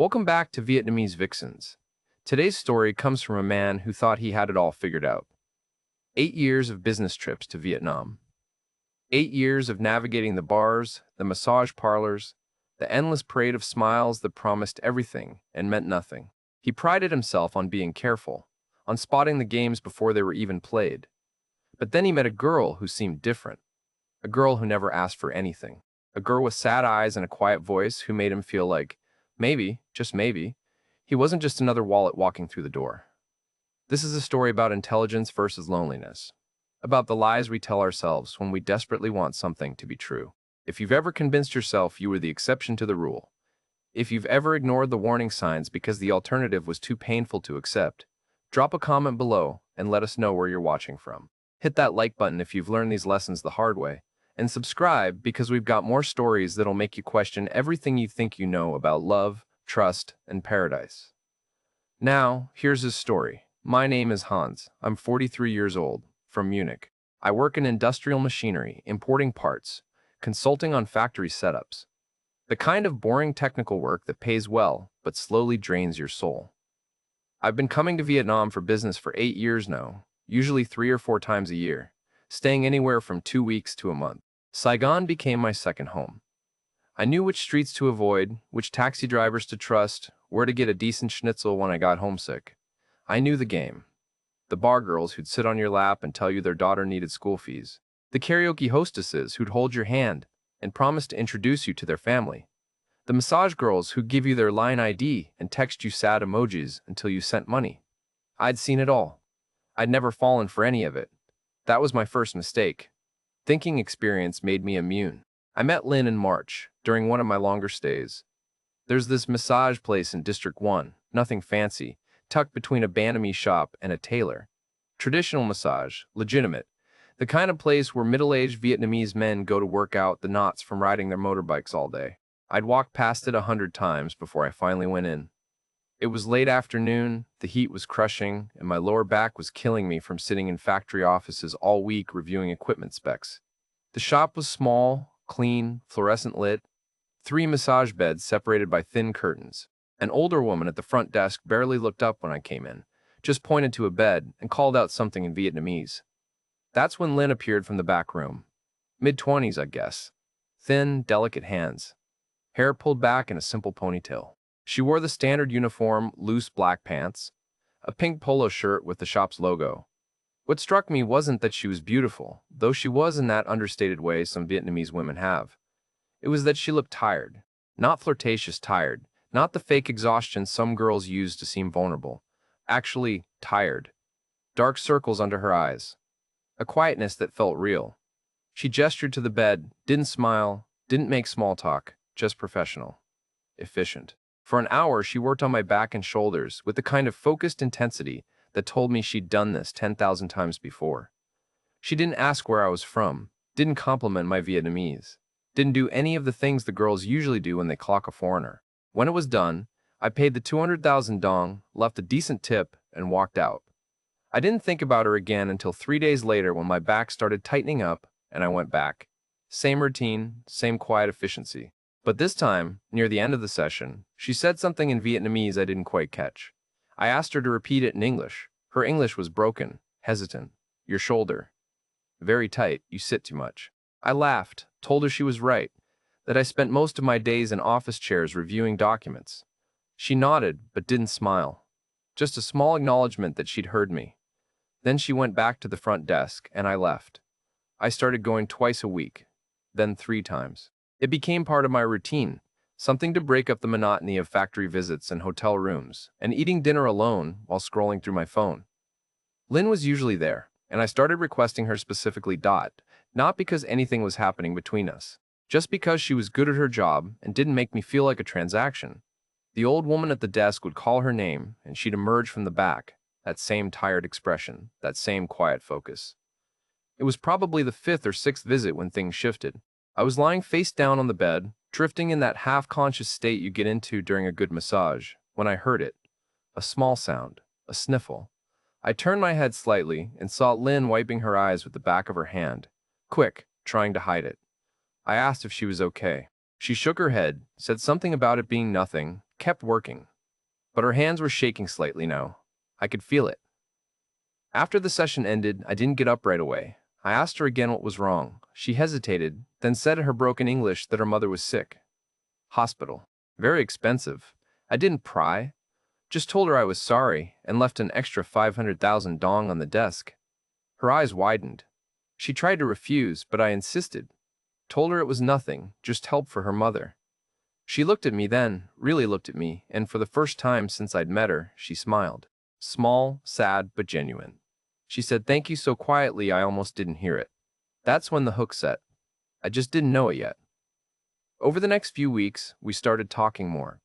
Welcome back to Vietnamese Vixens. Today's story comes from a man who thought he had it all figured out. 8 years of business trips to Vietnam. 8 years of navigating the bars, the massage parlors, the endless parade of smiles that promised everything and meant nothing. He prided himself on being careful, on spotting the games before they were even played. But then he met a girl who seemed different, a girl who never asked for anything, a girl with sad eyes and a quiet voice who made him feel like, maybe, just maybe, he wasn't just another wallet walking through the door. This is a story about intelligence versus loneliness, about the lies we tell ourselves when we desperately want something to be true. If you've ever convinced yourself you were the exception to the rule, if you've ever ignored the warning signs because the alternative was too painful to accept, drop a comment below and let us know where you're watching from. Hit that like button if you've learned these lessons the hard way, and subscribe because we've got more stories that'll make you question everything you think you know about love, trust, and paradise. Now, here's his story. My name is Hans. I'm 43 years old, from Munich. I work in industrial machinery, importing parts, consulting on factory setups. The kind of boring technical work that pays well, but slowly drains your soul. I've been coming to Vietnam for business for 8 years now, usually 3 or 4 times a year, staying anywhere from 2 weeks to a month. Saigon became my second home. I knew which streets to avoid, which taxi drivers to trust, where to get a decent schnitzel when I got homesick. I knew the game. The bar girls who'd sit on your lap and tell you their daughter needed school fees. The karaoke hostesses who'd hold your hand and promise to introduce you to their family. The massage girls who'd give you their line ID and text you sad emojis until you sent money. I'd seen it all. I'd never fallen for any of it. That was my first mistake. Thinking experience made me immune. I met Lynn in March, during one of my longer stays. There's this massage place in District 1, nothing fancy, tucked between a Vietnamese shop and a tailor. Traditional massage, legitimate. The kind of place where middle-aged Vietnamese men go to work out the knots from riding their motorbikes all day. I'd walked past it 100 times before I finally went in. It was late afternoon, the heat was crushing, and my lower back was killing me from sitting in factory offices all week reviewing equipment specs. The shop was small, clean, fluorescent lit, 3 massage beds separated by thin curtains. An older woman at the front desk barely looked up when I came in, just pointed to a bed and called out something in Vietnamese. That's when Lynn appeared from the back room. Mid-20s, I guess. Thin, delicate hands. Hair pulled back in a simple ponytail. She wore the standard uniform, loose black pants, a pink polo shirt with the shop's logo. What struck me wasn't that she was beautiful, though she was in that understated way some Vietnamese women have. It was that she looked tired. Not flirtatious tired, not the fake exhaustion some girls use to seem vulnerable. Actually, tired. Dark circles under her eyes. A quietness that felt real. She gestured to the bed, didn't smile, didn't make small talk, just professional. Efficient. For an hour, she worked on my back and shoulders with the kind of focused intensity that told me she'd done this 10,000 times before. She didn't ask where I was from, didn't compliment my Vietnamese, didn't do any of the things the girls usually do when they clock a foreigner. When it was done, I paid the 200,000 dong, left a decent tip, and walked out. I didn't think about her again until 3 days later when my back started tightening up and I went back. Same routine, same quiet efficiency. But this time, near the end of the session, she said something in Vietnamese I didn't quite catch. I asked her to repeat it in English. Her English was broken, hesitant. Your shoulder. Very tight, you sit too much. I laughed, told her she was right, that I spent most of my days in office chairs reviewing documents. She nodded, but didn't smile. Just a small acknowledgement that she'd heard me. Then she went back to the front desk, and I left. I started going twice a week, then 3 times. It became part of my routine, something to break up the monotony of factory visits and hotel rooms, and eating dinner alone while scrolling through my phone. Lynn was usually there, and I started requesting her specifically. Not because anything was happening between us, just because she was good at her job and didn't make me feel like a transaction. The old woman at the desk would call her name, and she'd emerge from the back, that same tired expression, that same quiet focus. It was probably the 5th or 6th visit when things shifted. I was lying face down on the bed, drifting in that half-conscious state you get into during a good massage, when I heard it. A small sound, a sniffle. I turned my head slightly and saw Lynn wiping her eyes with the back of her hand, quick, trying to hide it. I asked if she was okay. She shook her head, said something about it being nothing, kept working, but her hands were shaking slightly now. I could feel it. After the session ended, I didn't get up right away. I asked her again what was wrong. She hesitated, then said in her broken English that her mother was sick. Hospital. Very expensive. I didn't pry. Just told her I was sorry and left an extra 500,000 dong on the desk. Her eyes widened. She tried to refuse, but I insisted. Told her it was nothing, just help for her mother. She looked at me then, really looked at me, and for the first time since I'd met her, she smiled. Small, sad, but genuine. She said thank you so quietly I almost didn't hear it. That's when the hook set. I just didn't know it yet. Over the next few weeks, we started talking more.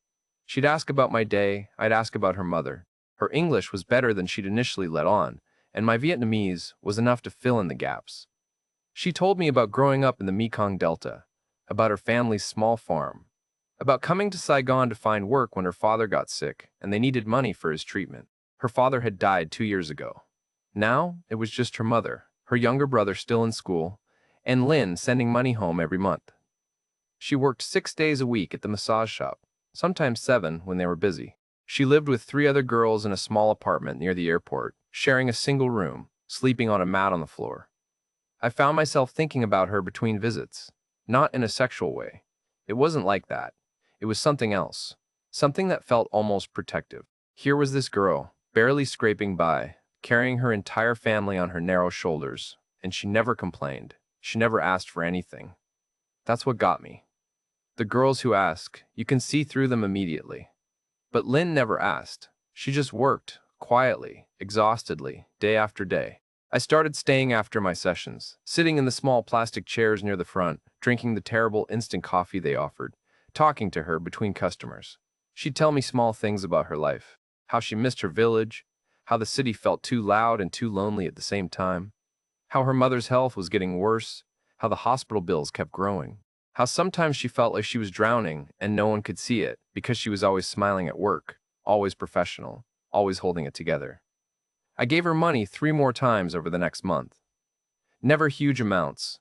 She'd ask about my day, I'd ask about her mother. Her English was better than she'd initially let on, and my Vietnamese was enough to fill in the gaps. She told me about growing up in the Mekong Delta, about her family's small farm, about coming to Saigon to find work when her father got sick and they needed money for his treatment. Her father had died 2 years ago. Now, it was just her mother, her younger brother still in school, and Lynn sending money home every month. She worked 6 days a week at the massage shop, sometimes 7 when they were busy. She lived with 3 other girls in a small apartment near the airport, sharing a single room, sleeping on a mat on the floor. I found myself thinking about her between visits, not in a sexual way. It wasn't like that. It was something else, something that felt almost protective. Here was this girl, barely scraping by, carrying her entire family on her narrow shoulders, and she never complained. She never asked for anything. That's what got me. The girls who ask, you can see through them immediately. But Lynn never asked. She just worked, quietly, exhaustedly, day after day. I started staying after my sessions, sitting in the small plastic chairs near the front, drinking the terrible instant coffee they offered, talking to her between customers. She'd tell me small things about her life, how she missed her village, how the city felt too loud and too lonely at the same time, how her mother's health was getting worse, how the hospital bills kept growing, how sometimes she felt like she was drowning and no one could see it because she was always smiling at work, always professional, always holding it together. I gave her money 3 more times over the next month. Never huge amounts.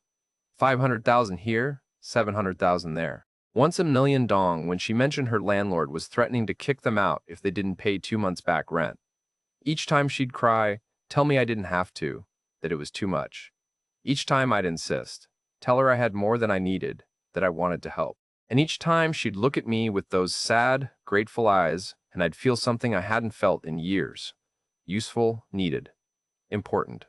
500,000 here, 700,000 there. Once $1 million dong when she mentioned her landlord was threatening to kick them out if they didn't pay 2 months back rent. Each time she'd cry, tell me I didn't have to, that it was too much. Each time I'd insist, tell her I had more than I needed, that I wanted to help. And each time she'd look at me with those sad, grateful eyes, and I'd feel something I hadn't felt in years. Useful, needed, important.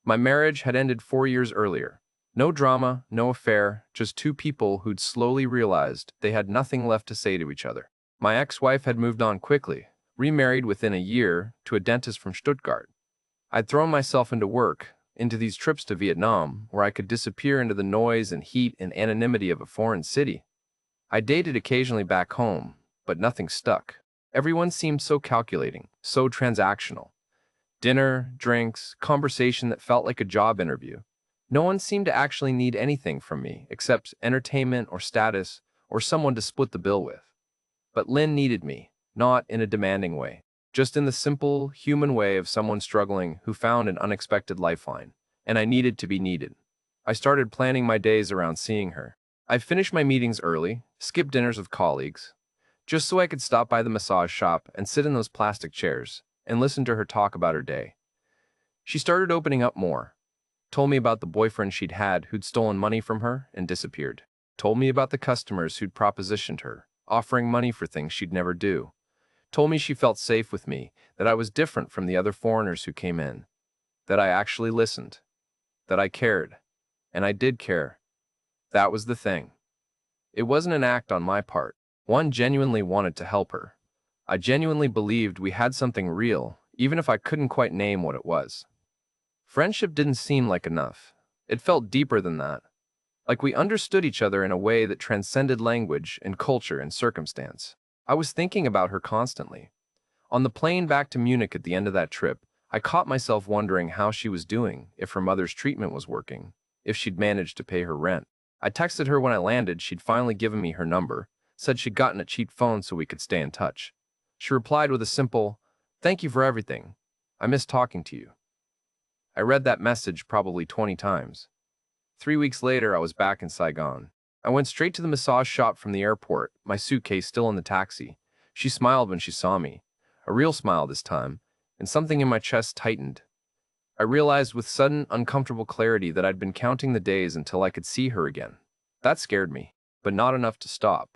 My marriage had ended 4 years earlier. No drama, no affair, just 2 people who'd slowly realized they had nothing left to say to each other. My ex-wife had moved on quickly, remarried within a year to a dentist from Stuttgart. I'd thrown myself into work, into these trips to Vietnam, where I could disappear into the noise and heat and anonymity of a foreign city. I dated occasionally back home, but nothing stuck. Everyone seemed so calculating, so transactional. Dinner, drinks, conversation that felt like a job interview. No one seemed to actually need anything from me except entertainment or status or someone to split the bill with. But Lynn needed me, not in a demanding way, just in the simple, human way of someone struggling who found an unexpected lifeline, and I needed to be needed. I started planning my days around seeing her. I'd finish my meetings early, skip dinners with colleagues, just so I could stop by the massage shop and sit in those plastic chairs and listen to her talk about her day. She started opening up more. Told me about the boyfriend she'd had who'd stolen money from her and disappeared. Told me about the customers who'd propositioned her, offering money for things she'd never do. Told me she felt safe with me, that I was different from the other foreigners who came in, that I actually listened, that I cared, and I did care. That was the thing. It wasn't an act on my part. One genuinely wanted to help her. I genuinely believed we had something real, even if I couldn't quite name what it was. Friendship didn't seem like enough. It felt deeper than that. Like we understood each other in a way that transcended language and culture and circumstance. I was thinking about her constantly. On the plane back to Munich at the end of that trip, I caught myself wondering how she was doing, if her mother's treatment was working, if she'd managed to pay her rent. I texted her when I landed she'd finally given me her number, said she'd gotten a cheap phone so we could stay in touch. She replied with a simple, "Thank you for everything. I miss talking to you." I read that message probably 20 times. 3 weeks later, I was back in Saigon. I went straight to the massage shop from the airport, my suitcase still in the taxi, She smiled when she saw me, a real smile this time, and something in my chest tightened. I realized with sudden, uncomfortable clarity that I'd been counting the days until I could see her again. That scared me, but not enough to stop.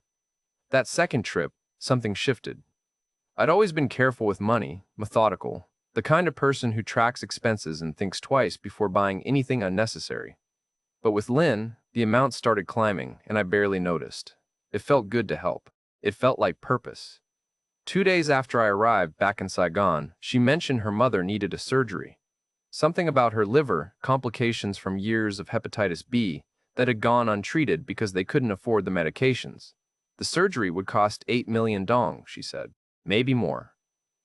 That second trip, something shifted. I'd always been careful with money, methodical, the kind of person who tracks expenses and thinks twice before buying anything unnecessary. But with Lynn, the amount started climbing, and I barely noticed. It felt good to help. It felt like purpose. 2 days after I arrived back in Saigon, she mentioned her mother needed a surgery. Something about her liver, complications from years of hepatitis B, that had gone untreated because they couldn't afford the medications. The surgery would cost 8 million dong, she said. Maybe more.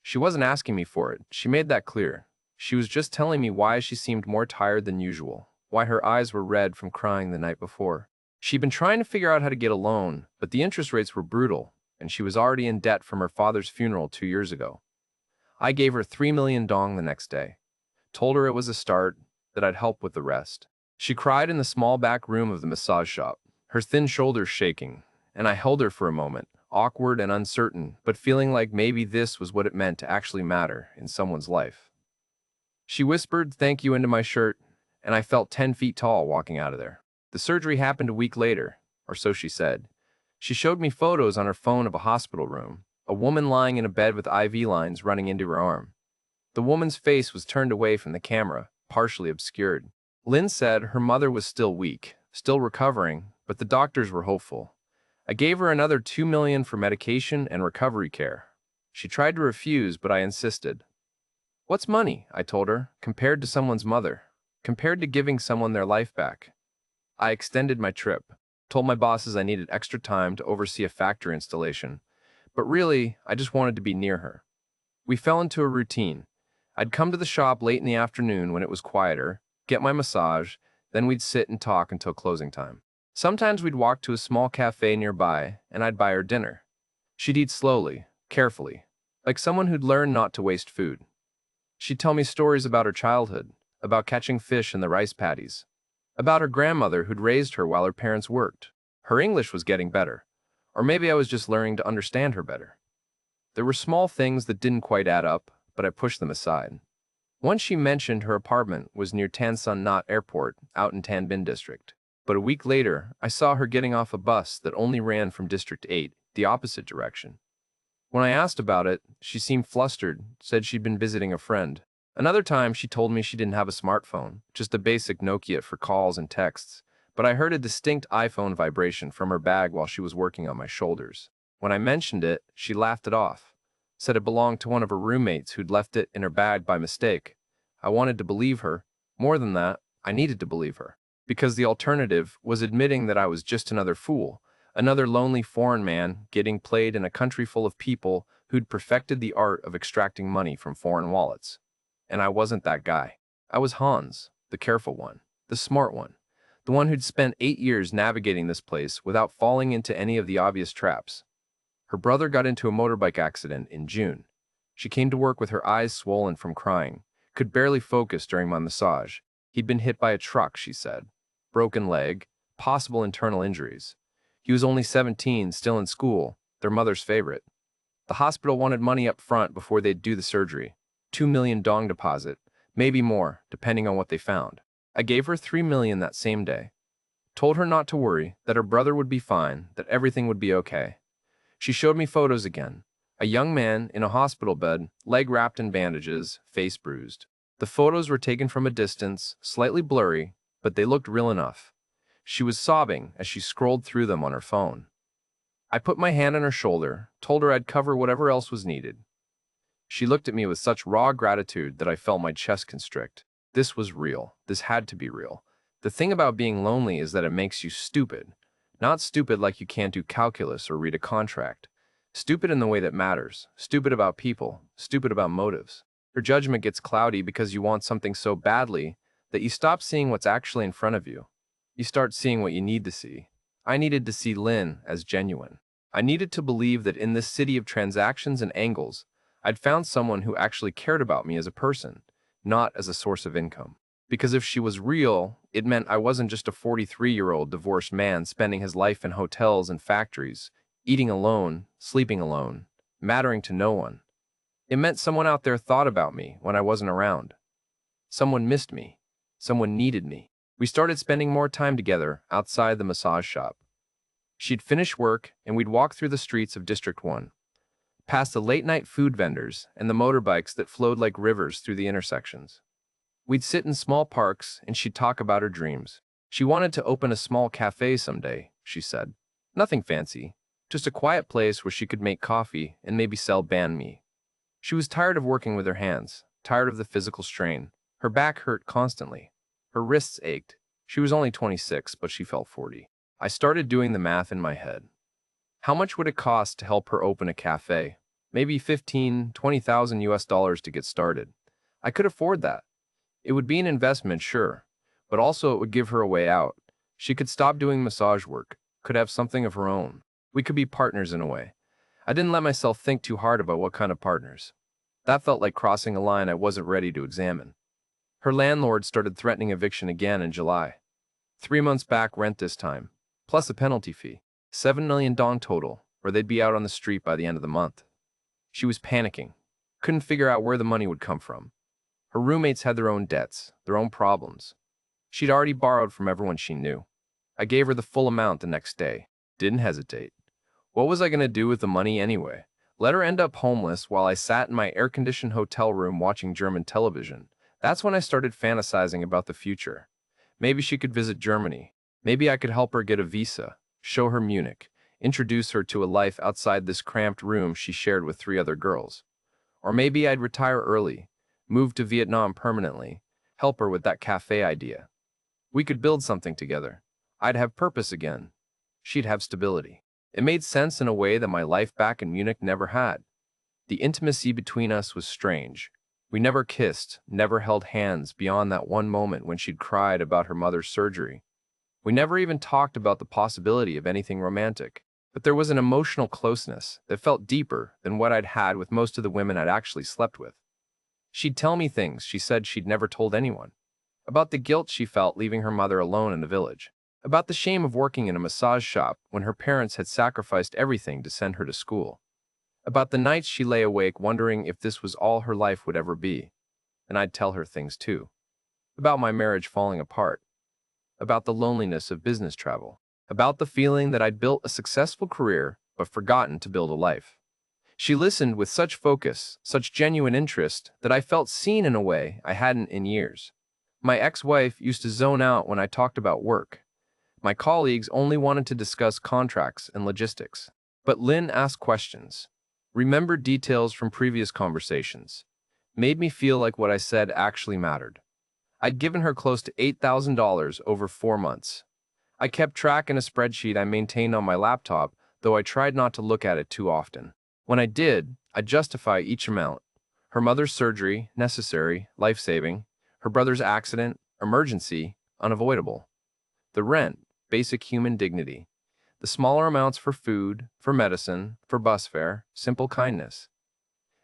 She wasn't asking me for it, she made that clear. She was just telling me why she seemed more tired than usual, why her eyes were red from crying the night before. She'd been trying to figure out how to get a loan, but the interest rates were brutal, and she was already in debt from her father's funeral 2 years ago. I gave her 3 million dong the next day. Told her it was a start, that I'd help with the rest. She cried in the small back room of the massage shop, her thin shoulders shaking, and I held her for a moment, awkward and uncertain, but feeling like maybe this was what it meant to actually matter in someone's life. She whispered "thank you" into my shirt, and I felt 10 feet tall walking out of there. The surgery happened a week later, or so she said. She showed me photos on her phone of a hospital room, a woman lying in a bed with IV lines running into her arm. The woman's face was turned away from the camera, partially obscured. Lynn said her mother was still weak, still recovering, but the doctors were hopeful. I gave her another 2 million for medication and recovery care. She tried to refuse, but I insisted. What's money, I told her, compared to someone's mother, compared to giving someone their life back? I extended my trip, told my bosses I needed extra time to oversee a factory installation, but really, I just wanted to be near her. We fell into a routine. I'd come to the shop late in the afternoon when it was quieter, get my massage, then we'd sit and talk until closing time. Sometimes we'd walk to a small cafe nearby, and I'd buy her dinner. She'd eat slowly, carefully, like someone who'd learned not to waste food. She'd tell me stories about her childhood, about catching fish in the rice paddies, about her grandmother who'd raised her while her parents worked. Her English was getting better, or maybe I was just learning to understand her better. There were small things that didn't quite add up, but I pushed them aside. Once she mentioned her apartment was near Tan Son Nhat Airport, out in Tan Binh District. But a week later, I saw her getting off a bus that only ran from District 8, the opposite direction. When I asked about it, she seemed flustered, said she'd been visiting a friend. Another time, she told me she didn't have a smartphone, just a basic Nokia for calls and texts, but I heard a distinct iPhone vibration from her bag while she was working on my shoulders. When I mentioned it, she laughed it off, said it belonged to one of her roommates who'd left it in her bag by mistake. I wanted to believe her. More than that, I needed to believe her. Because the alternative was admitting that I was just another fool, another lonely foreign man getting played in a country full of people who'd perfected the art of extracting money from foreign wallets. And I wasn't that guy. I was Hans, the careful one, the smart one, the one who'd spent 8 years navigating this place without falling into any of the obvious traps. Her brother got into a motorbike accident in June. She came to work with her eyes swollen from crying, could barely focus during my massage. He'd been hit by a truck, she said. Broken leg, possible internal injuries. He was only 17, still in school, their mother's favorite. The hospital wanted money up front before they'd do the surgery. 2 million dong deposit, maybe more, depending on what they found. I gave her 3 million that same day. Told her not to worry, that her brother would be fine, that everything would be okay. She showed me photos again. A young man in a hospital bed, leg wrapped in bandages, face bruised. The photos were taken from a distance, slightly blurry, but they looked real enough. She was sobbing as she scrolled through them on her phone. I put my hand on her shoulder, told her I'd cover whatever else was needed. She looked at me with such raw gratitude that I felt my chest constrict. This was real. This had to be real. The thing about being lonely is that it makes you stupid. Not stupid like you can't do calculus or read a contract. Stupid in the way that matters. Stupid about people. Stupid about motives. Your judgment gets cloudy because you want something so badly that you stop seeing what's actually in front of you. You start seeing what you need to see. I needed to see Lynn as genuine. I needed to believe that in this city of transactions and angles, I'd found someone who actually cared about me as a person, not as a source of income. Because if she was real, it meant I wasn't just a 43-year-old divorced man spending his life in hotels and factories, eating alone, sleeping alone. mattering to no one. It meant someone out there thought about me when I wasn't around. Someone missed me. Someone needed me. We started spending more time together outside the massage shop. She'd finish work, and we'd walk through the streets of District 1, past the late-night food vendors and the motorbikes that flowed like rivers through the intersections. We'd sit in small parks, and she'd talk about her dreams. She wanted to open a small cafe someday, she said. Nothing fancy, just a quiet place where she could make coffee and maybe sell banh mi. She was tired of working with her hands, tired of the physical strain. Her back hurt constantly. Her wrists ached. She was only 26, but she felt 40. I started doing the math in my head. How much would it cost to help her open a cafe? Maybe 15, 20,000 US dollars to get started. I could afford that. It would be an investment, sure, but also it would give her a way out. She could stop doing massage work, could have something of her own. We could be partners in a way. I didn't let myself think too hard about what kind of partners. That felt like crossing a line I wasn't ready to examine. Her landlord started threatening eviction again in July. 3 months back rent this time, plus a penalty fee. 7 million dong total, or they'd be out on the street by the end of the month. She was panicking, couldn't figure out where the money would come from. Her roommates had their own debts, their own problems. She'd already borrowed from everyone she knew. I gave her the full amount the next day. Didn't hesitate. What was I going to do with the money anyway? Let her end up homeless while I sat in my air-conditioned hotel room watching German television. That's when I started fantasizing about the future. Maybe she could visit Germany. Maybe I could help her get a visa, show her Munich, introduce her to a life outside this cramped room she shared with 3 other girls. Or maybe I'd retire early, move to Vietnam permanently, help her with that cafe idea. We could build something together. I'd have purpose again. She'd have stability. It made sense in a way that my life back in Munich never had. The intimacy between us was strange. We never kissed, never held hands beyond that one moment when she'd cried about her mother's surgery. We never even talked about the possibility of anything romantic. But there was an emotional closeness that felt deeper than what I'd had with most of the women I'd actually slept with. She'd tell me things she said she'd never told anyone. About the guilt she felt leaving her mother alone in the village. About the shame of working in a massage shop when her parents had sacrificed everything to send her to school. About the nights she lay awake wondering if this was all her life would ever be. And I'd tell her things too. About my marriage falling apart. About the loneliness of business travel. About the feeling that I'd built a successful career but forgotten to build a life. She listened with such focus, such genuine interest, that I felt seen in a way I hadn't in years. My ex-wife used to zone out when I talked about work. My colleagues only wanted to discuss contracts and logistics. But Lynn asked questions, remembered details from previous conversations, made me feel like what I said actually mattered. I'd given her close to $8,000 over 4 months. I kept track in a spreadsheet I maintained on my laptop, though I tried not to look at it too often. When I did, I'd justify each amount. Her mother's surgery, necessary, life-saving. Her brother's accident, emergency, unavoidable. The rent, basic human dignity. The smaller amounts for food, for medicine, for bus fare, simple kindness.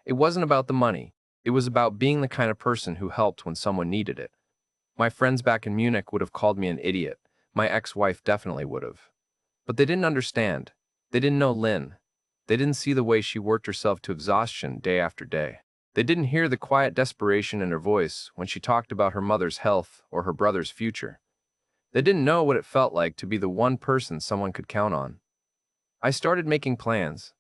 It wasn't about the money. It was about being the kind of person who helped when someone needed it. My friends back in Munich would have called me an idiot. My ex-wife definitely would have. But they didn't understand. They didn't know Lynn. They didn't see the way she worked herself to exhaustion day after day. They didn't hear the quiet desperation in her voice when she talked about her mother's health or her brother's future. They didn't know what it felt like to be the one person someone could count on. I started making plans.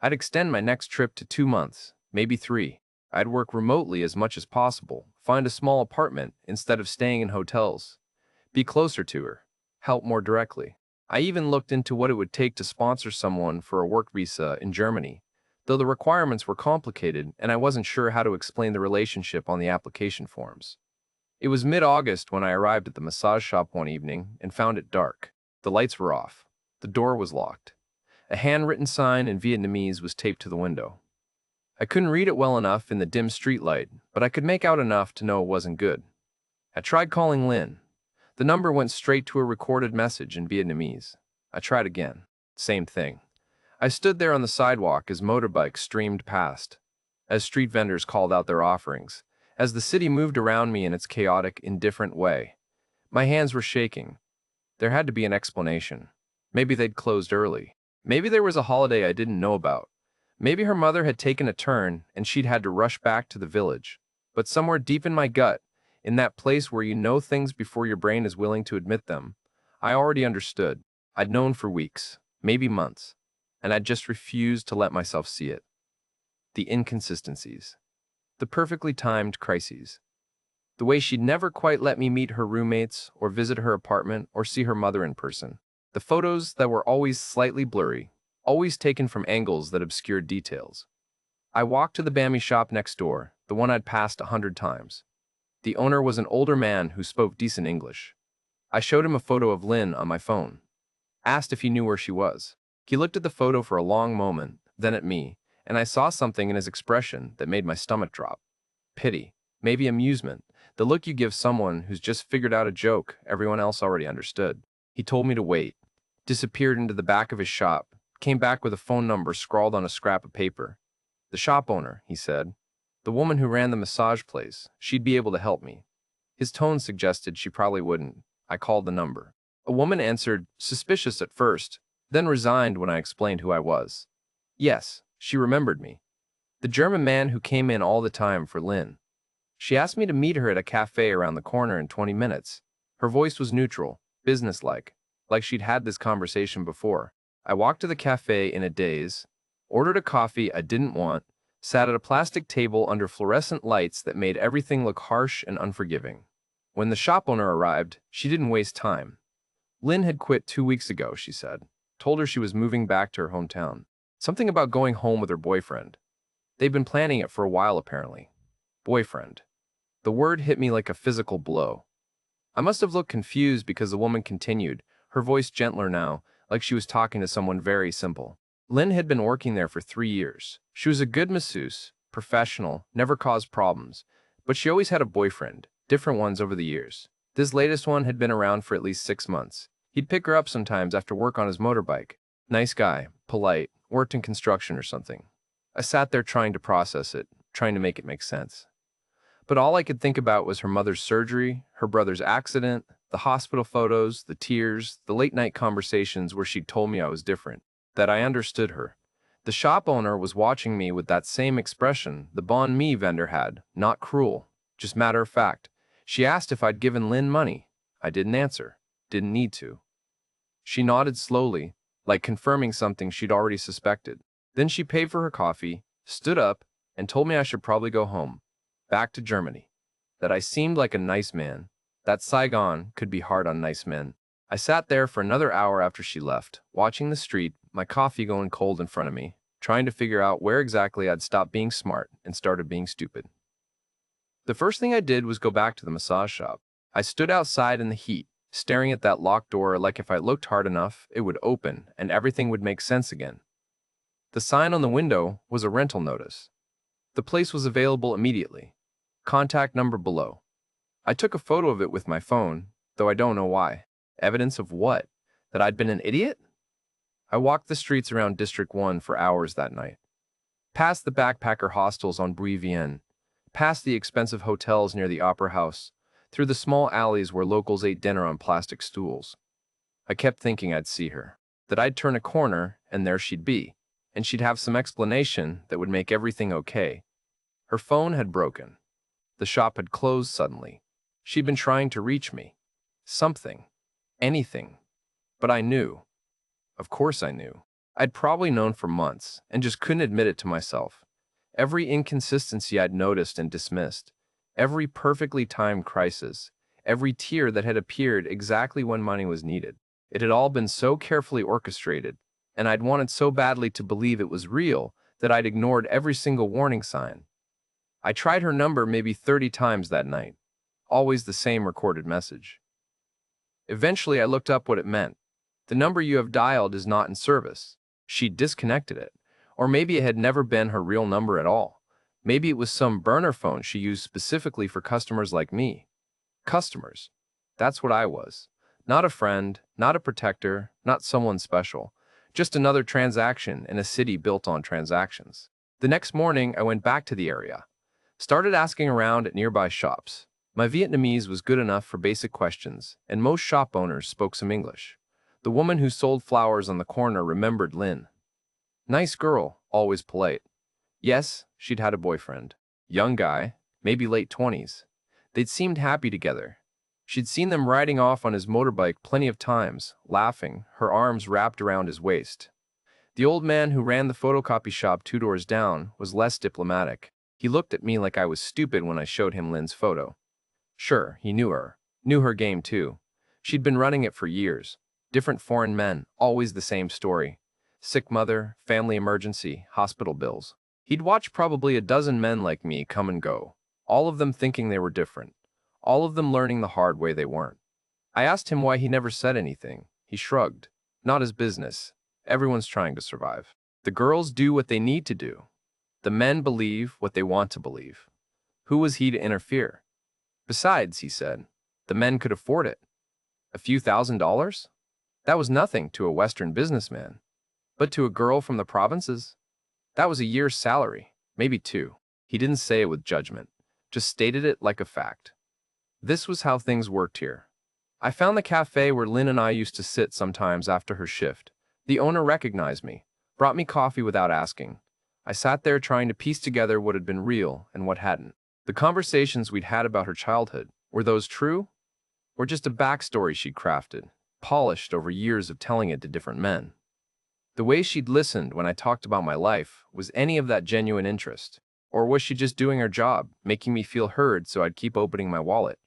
I'd extend my next trip to 2 months, maybe 3. I'd work remotely as much as possible, find a small apartment instead of staying in hotels, be closer to her, help more directly. I even looked into what it would take to sponsor someone for a work visa in Germany, though the requirements were complicated and I wasn't sure how to explain the relationship on the application forms. It was mid-August when I arrived at the massage shop one evening and found it dark. The lights were off. The door was locked. A handwritten sign in Vietnamese was taped to the window. I couldn't read it well enough in the dim streetlight, but I could make out enough to know it wasn't good. I tried calling Lynn. The number went straight to a recorded message in Vietnamese. I tried again. Same thing. I stood there on the sidewalk as motorbikes streamed past, as street vendors called out their offerings, as the city moved around me in its chaotic, indifferent way. My hands were shaking. There had to be an explanation. Maybe they'd closed early. Maybe there was a holiday I didn't know about. Maybe her mother had taken a turn and she'd had to rush back to the village. But somewhere deep in my gut, in that place where you know things before your brain is willing to admit them, I already understood. I'd known for weeks, maybe months, and I'd just refused to let myself see it. The inconsistencies. The perfectly timed crises. The way she'd never quite let me meet her roommates or visit her apartment or see her mother in person. The photos that were always slightly blurry, always taken from angles that obscured details. I walked to the bammy shop next door, the one I'd passed 100 times. The owner was an older man who spoke decent English. I showed him a photo of Lynn on my phone. Asked if he knew where she was. He looked at the photo for a long moment, then at me, and I saw something in his expression that made my stomach drop. Pity, maybe amusement, the look you give someone who's just figured out a joke everyone else already understood. He told me to wait, disappeared into the back of his shop, came back with a phone number scrawled on a scrap of paper. The shop owner, he said. The woman who ran the massage place, she'd be able to help me. His tone suggested she probably wouldn't. I called the number. A woman answered, suspicious at first, then resigned when I explained who I was. Yes, she remembered me. The German man who came in all the time for Lynn. She asked me to meet her at a cafe around the corner in 20 minutes. Her voice was neutral, businesslike, like she'd had this conversation before. I walked to the cafe in a daze, ordered a coffee I didn't want, sat at a plastic table under fluorescent lights that made everything look harsh and unforgiving. When the shop owner arrived, she didn't waste time. Lynn had quit 2 weeks ago, she said. Told her she was moving back to her hometown. Something about going home with her boyfriend. They'd been planning it for a while, apparently. Boyfriend. The word hit me like a physical blow. I must have looked confused because the woman continued, her voice gentler now, like she was talking to someone very simple. Lynn had been working there for 3 years. She was a good masseuse, professional, never caused problems, but she always had a boyfriend, different ones over the years. This latest one had been around for at least 6 months. He'd pick her up sometimes after work on his motorbike. Nice guy, polite, worked in construction or something. I sat there trying to process it, trying to make it make sense. But all I could think about was her mother's surgery, her brother's accident, the hospital photos, the tears, the late-night conversations where she'd told me I was different, that I understood her. The shop owner was watching me with that same expression the banh mi vendor had, not cruel, just matter of fact. She asked if I'd given Lynn money. I didn't answer, didn't need to. She nodded slowly, like confirming something she'd already suspected. Then she paid for her coffee, stood up, and told me I should probably go home, back to Germany. That I seemed like a nice man. That Saigon could be hard on nice men. I sat there for another hour after she left, watching the street, my coffee going cold in front of me, trying to figure out where exactly I'd stopped being smart and started being stupid. The first thing I did was go back to the massage shop. I stood outside in the heat, staring at that locked door like if I looked hard enough, it would open and everything would make sense again. The sign on the window was a rental notice. The place was available immediately. Contact number below. I took a photo of it with my phone, though I don't know why. Evidence of what? That I'd been an idiot? I walked the streets around District 1 for hours that night. Past the backpacker hostels on Viet, past the expensive hotels near the Opera House, through the small alleys where locals ate dinner on plastic stools. I kept thinking I'd see her, that I'd turn a corner and there she'd be, and she'd have some explanation that would make everything okay. Her phone had broken. The shop had closed suddenly. She'd been trying to reach me. Something. Anything. But I knew. Of course I knew. I'd probably known for months and just couldn't admit it to myself. Every inconsistency I'd noticed and dismissed, every perfectly timed crisis, every tear that had appeared exactly when money was needed. It had all been so carefully orchestrated, and I'd wanted so badly to believe it was real that I'd ignored every single warning sign. I tried her number maybe 30 times that night, always the same recorded message. Eventually I looked up what it meant. The number you have dialed is not in service. She'd disconnected it. Or maybe it had never been her real number at all. Maybe it was some burner phone she used specifically for customers like me. Customers. That's what I was. Not a friend, not a protector, not someone special. Just another transaction in a city built on transactions. The next morning, I went back to the area. Started asking around at nearby shops. My Vietnamese was good enough for basic questions, and most shop owners spoke some English. The woman who sold flowers on the corner remembered Lynn. Nice girl, always polite. Yes, she'd had a boyfriend. Young guy, maybe late 20s. They'd seemed happy together. She'd seen them riding off on his motorbike plenty of times, laughing, her arms wrapped around his waist. The old man who ran the photocopy shop 2 doors down was less diplomatic. He looked at me like I was stupid when I showed him Lynn's photo. Sure, he knew her game too. She'd been running it for years. Different foreign men, always the same story. Sick mother, family emergency, hospital bills. He'd watched probably a dozen men like me come and go, all of them thinking they were different, all of them learning the hard way they weren't. I asked him why he never said anything. He shrugged. Not his business. Everyone's trying to survive. The girls do what they need to do. The men believe what they want to believe. Who was he to interfere? Besides, he said, the men could afford it. A few $1,000s? That was nothing to a Western businessman. But to a girl from the provinces? That was a year's salary, maybe 2. He didn't say it with judgment, just stated it like a fact. This was how things worked here. I found the cafe where Lynn and I used to sit sometimes after her shift. The owner recognized me, brought me coffee without asking. I sat there trying to piece together what had been real and what hadn't. The conversations we'd had about her childhood, were those true? Or just a backstory she'd crafted, polished over years of telling it to different men? The way she'd listened when I talked about my life, was any of that genuine interest? Or was she just doing her job, making me feel heard so I'd keep opening my wallet?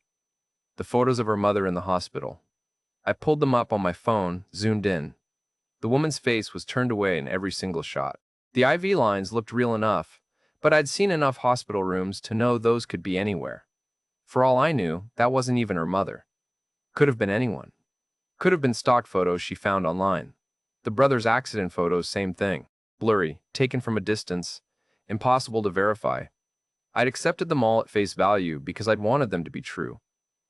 The photos of her mother in the hospital. I pulled them up on my phone, zoomed in. The woman's face was turned away in every single shot. The IV lines looked real enough, but I'd seen enough hospital rooms to know those could be anywhere. For all I knew, that wasn't even her mother. Could have been anyone. Could have been stock photos she found online. The brother's accident photos, same thing. Blurry, taken from a distance, impossible to verify. I'd accepted them all at face value because I'd wanted them to be true.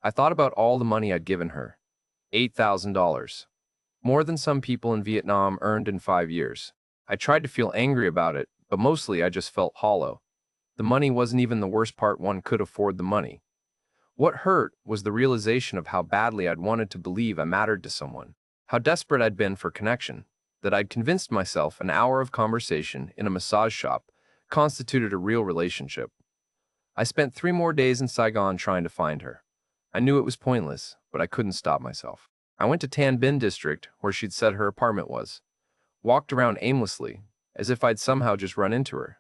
I thought about all the money I'd given her. $8,000. More than some people in Vietnam earned in 5 years. I tried to feel angry about it, but mostly I just felt hollow. The money wasn't even the worst part. One could afford the money. What hurt was the realization of how badly I'd wanted to believe I mattered to someone. How desperate I'd been for connection, that I'd convinced myself an hour of conversation in a massage shop constituted a real relationship. I spent 3 more days in Saigon trying to find her. I knew it was pointless, but I couldn't stop myself. I went to Tan Binh district, where she'd said her apartment was. Walked around aimlessly, as if I'd somehow just run into her.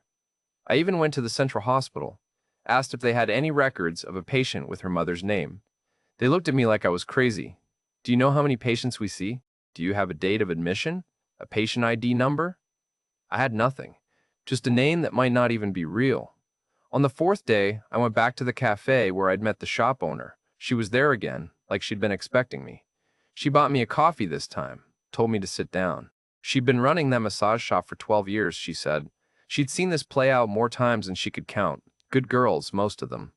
I even went to the central hospital, asked if they had any records of a patient with her mother's name. They looked at me like I was crazy. Do you know how many patients we see? Do you have a date of admission? A patient ID number? I had nothing. Just a name that might not even be real. On the 4th day, I went back to the cafe where I'd met the shop owner. She was there again, like she'd been expecting me. She bought me a coffee this time, told me to sit down. She'd been running that massage shop for 12 years, she said. She'd seen this play out more times than she could count. Good girls, most of them.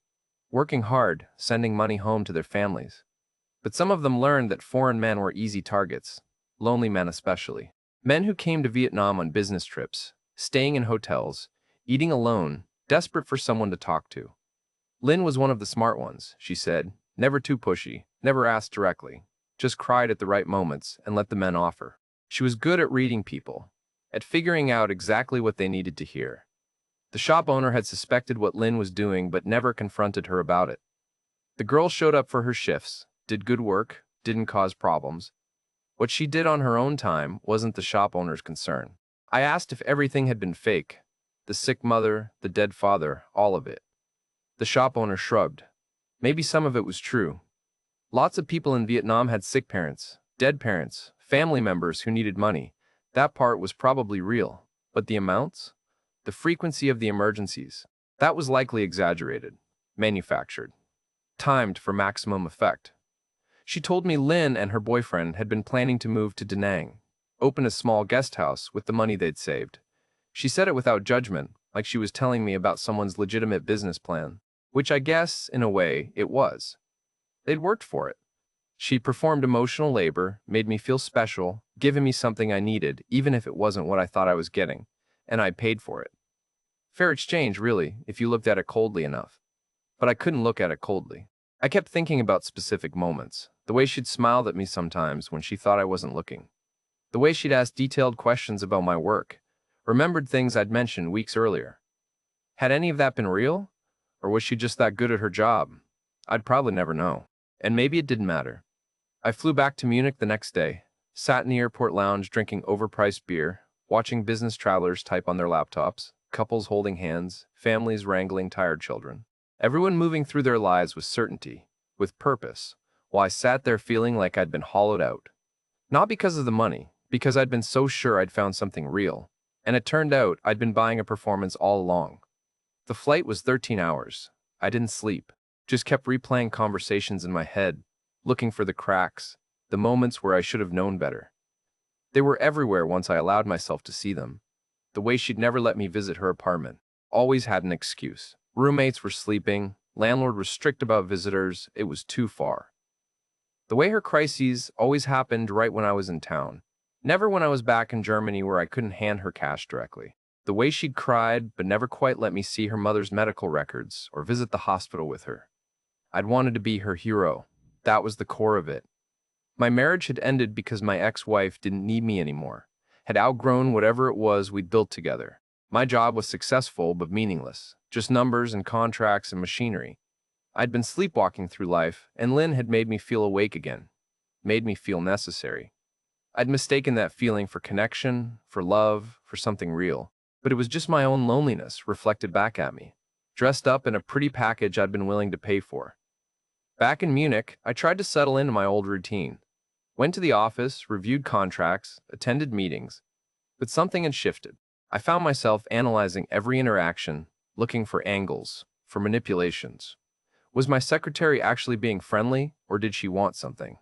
Working hard, sending money home to their families. But some of them learned that foreign men were easy targets, lonely men especially. Men who came to Vietnam on business trips, staying in hotels, eating alone, desperate for someone to talk to. Lynn was one of the smart ones, she said, never too pushy, never asked directly, just cried at the right moments and let the men offer. She was good at reading people, at figuring out exactly what they needed to hear. The shop owner had suspected what Lynn was doing but never confronted her about it. The girl showed up for her shifts, did good work, didn't cause problems. What she did on her own time wasn't the shop owner's concern. I asked if everything had been fake. The sick mother, the dead father, all of it. The shop owner shrugged. Maybe some of it was true. Lots of people in Vietnam had sick parents, dead parents, family members who needed money. That part was probably real. But the amounts? The frequency of the emergencies? That was likely exaggerated, manufactured, timed for maximum effect. She told me Lynn and her boyfriend had been planning to move to Da Nang, open a small guest house with the money they'd saved. She said it without judgment, like she was telling me about someone's legitimate business plan, which I guess, in a way, it was. They'd worked for it. She'd performed emotional labor, made me feel special, given me something I needed, even if it wasn't what I thought I was getting, and I paid for it. Fair exchange, really, if you looked at it coldly enough. But I couldn't look at it coldly. I kept thinking about specific moments, the way she'd smiled at me sometimes when she thought I wasn't looking, the way she'd ask detailed questions about my work, Remembered things I'd mentioned weeks earlier. Had any of that been real? Or was she just that good at her job? I'd probably never know. And maybe it didn't matter. I flew back to Munich the next day, sat in the airport lounge drinking overpriced beer, watching business travelers type on their laptops, couples holding hands, families wrangling tired children. Everyone moving through their lives with certainty, with purpose, while I sat there feeling like I'd been hollowed out. Not because of the money, because I'd been so sure I'd found something real. And it turned out I'd been buying a performance all along. The flight was 13 hours. I didn't sleep, just kept replaying conversations in my head, looking for the cracks, the moments where I should have known better. They were everywhere once I allowed myself to see them. The way she'd never let me visit her apartment. Always had an excuse. Roommates were sleeping, landlord was strict about visitors, it was too far. The way her crises always happened right when I was in town. Never when I was back in Germany where I couldn't hand her cash directly. The way she'd cried but never quite let me see her mother's medical records or visit the hospital with her. I'd wanted to be her hero. That was the core of it. My marriage had ended because my ex-wife didn't need me anymore, had outgrown whatever it was we'd built together. My job was successful but meaningless, just numbers and contracts and machinery. I'd been sleepwalking through life, and Lynn had made me feel awake again, made me feel necessary. I'd mistaken that feeling for connection, for love, for something real. But it was just my own loneliness reflected back at me, dressed up in a pretty package I'd been willing to pay for. Back in Munich, I tried to settle into my old routine. Went to the office, reviewed contracts, attended meetings. But something had shifted. I found myself analyzing every interaction, looking for angles, for manipulations. Was my secretary actually being friendly, or did she want something?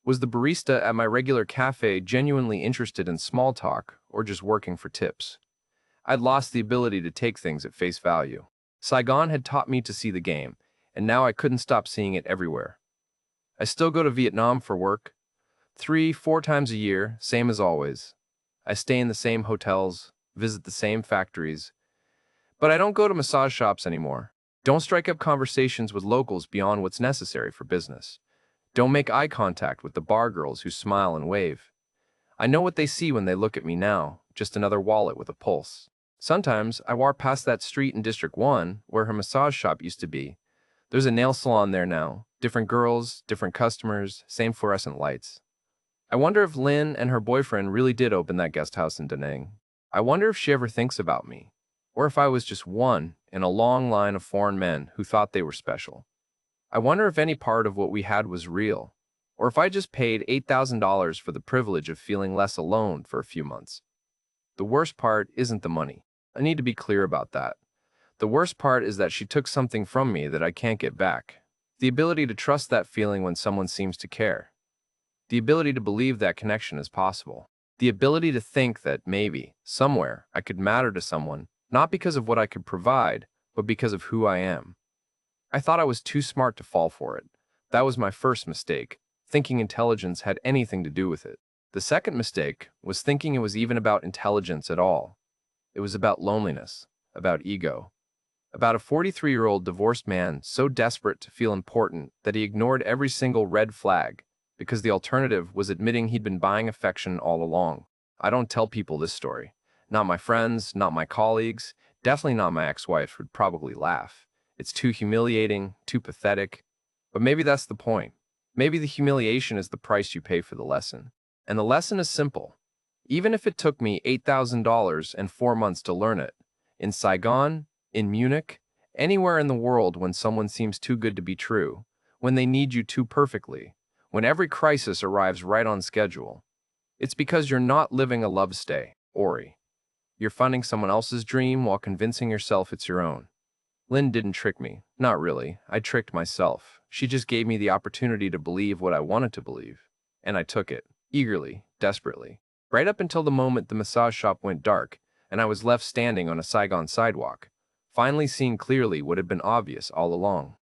Was the barista at my regular cafe genuinely interested in small talk, or just working for tips? I'd lost the ability to take things at face value. Saigon had taught me to see the game, and now I couldn't stop seeing it everywhere. I still go to Vietnam for work. 3-4 times a year, same as always. I stay in the same hotels, visit the same factories. But I don't go to massage shops anymore. Don't strike up conversations with locals beyond what's necessary for business. Don't make eye contact with the bar girls who smile and wave. I know what they see when they look at me now, just another wallet with a pulse. Sometimes I walk past that street in District 1 where her massage shop used to be. There's a nail salon there now. Different girls, different customers, same fluorescent lights. I wonder if Lynn and her boyfriend really did open that guest house in Da Nang. I wonder if she ever thinks about me, or if I was just one in a long line of foreign men who thought they were special. I wonder if any part of what we had was real, or if I just paid $8,000 for the privilege of feeling less alone for a few months. The worst part isn't the money. I need to be clear about that. The worst part is that she took something from me that I can't get back. The ability to trust that feeling when someone seems to care. The ability to believe that connection is possible. The ability to think that maybe, somewhere, I could matter to someone, not because of what I could provide, but because of who I am. I thought I was too smart to fall for it. That was my first mistake, thinking intelligence had anything to do with it. The second mistake was thinking it was even about intelligence at all. It was about loneliness, about ego, about a 43-year-old divorced man so desperate to feel important that he ignored every single red flag because the alternative was admitting he'd been buying affection all along. I don't tell people this story. Not my friends, not my colleagues, definitely not my ex-wife who'd probably laugh. It's too humiliating, too pathetic. But maybe that's the point. Maybe the humiliation is the price you pay for the lesson. And the lesson is simple. Even if it took me $8,000 and 4 months to learn it, in Saigon, in Munich, anywhere in the world when someone seems too good to be true, when they need you too perfectly, when every crisis arrives right on schedule, it's because you're not living a love stay, Ori. You're funding someone else's dream while convincing yourself it's your own. Lynn didn't trick me. Not really. I tricked myself. She just gave me the opportunity to believe what I wanted to believe. And I took it. Eagerly. Desperately. Right up until the moment the massage shop went dark, and I was left standing on a Saigon sidewalk, finally seeing clearly what had been obvious all along.